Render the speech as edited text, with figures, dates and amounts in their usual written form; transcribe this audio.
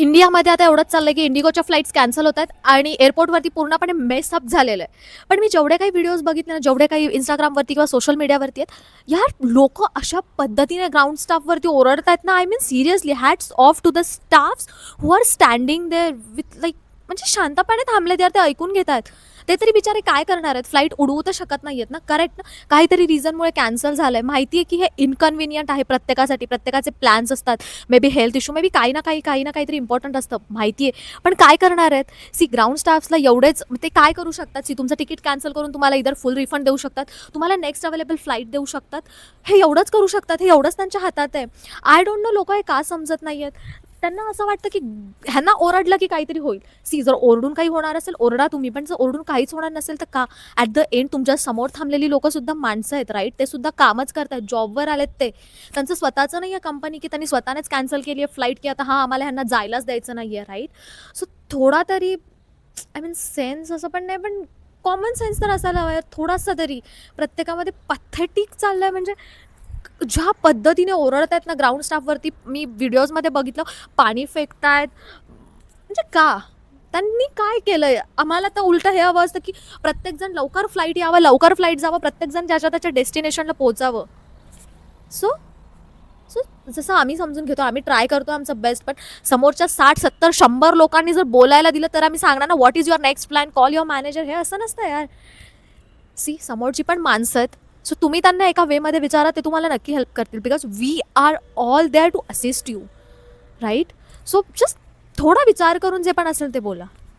इंडियामध्ये आता एवढंच चाललंय की इंडिगोच्या फ्लाइट्स कॅन्सल होत आहेत आणि एअरपोर्टवरती पूर्णपणे मेसअप झालेलं आहे. पण मी जेवढे काही व्हिडिओज बघितले ना, जेवढे काही इंस्टाग्रामवरती किंवा सोशल मीडियावरती आहेत, यार लोक अशा पद्धतीने ग्राउंड स्टाफवरती ओरडत आहेत ना, I mean seriously hats off to the staffs who are standing there with like, म्हणजे शांतपणे थांबले यार, ते ऐकून घेत आहेत. ते तरी बिचारे काय करणार आहेत, फ्लाईट उडवू तर शकत नाही आहेत ना, करेक्ट ना. काहीतरी रिझनमुळे कॅन्सल झालं आहे, माहिती आहे की हे इनकन्व्हिनियंट आहे प्रत्येकासाठी, प्रत्येकाचे प्लॅन्स असतात, may be health issue, may be काही ना काहीतरी इम्पॉर्टंट असतं, माहिती आहे. पण काय करणार आहेत, सी ग्राउंड स्टाफ्सला एवढेच ते काय करू शकतात, सी तुमचं तिकीट कॅन्सल करून तुम्हाला इधर फुल रिफंड देऊ शकतात, तुम्हाला नेक्स्ट अवेलेबल फ्लाईट देऊ शकतात, हे एवढंच करू शकतात, हे एवढंच त्यांच्या हातात आहे. आय डोंट नो लोक हे का समजत नाही आहेत. त्यांना असं वाटतं की ह्यांना ओरडलं की काहीतरी होईल. सी जर ओरडून काही होणार असेल ओरडा तुम्ही, पण जर ओरडून काहीच होणार नसेल तर का. ॲट द एंड तुमच्या समोर थांबलेली लोकंसुद्धा माणसं आहेत, राईट. ते सुद्धा कामच करतात, जॉबवर आलेत ते. त्यांचं स्वतःचं नाही आहे कंपनी की त्यांनी स्वतःनेच कॅन्सल केली आहे फ्लाईट, की आता हां आम्हाला ह्यांना जायलाच द्यायचं नाही आहे, राईट. सो थोडा तरी आय मीन सेन्स असं पण नाही, पण कॉमन सेन्स तर असायला हवा यार थोडासा तरी. प्रत्येकामध्ये पॅथेटिक चाललं आहे, म्हणजे ज्या पद्धतीने ओरडत आहेत ना ग्राउंड स्टाफवरती, मी व्हिडिओजमध्ये बघितलं, पाणी फेकतायत, म्हणजे का. त्यांनी काय केलंय. आम्हाला तर उलटं हे हवं असतं की प्रत्येकजण लवकर फ्लाईट यावं, लवकर फ्लाईट जावं, प्रत्येकजण ज्याच्या त्याच्या डेस्टिनेशनला पोहोचावं. सो सो जसं आम्ही समजून घेतो, आम्ही ट्राय करतो आमचं बेस्ट, पण समोरच्या 60-70-100 लोकांनी जर बोलायला दिलं तर आम्ही सांगणार ना, what is your next plan, call your manager, हे असं नसतं यार. सी समोरची पण माणसं आहेत, सो तुम्ही त्यांना एका वेमध्ये विचारा, ते तुम्हाला नक्की हेल्प करतील, because we are all there to assist you, right. So just थोडा विचार करून जे पण असेल ते बोला.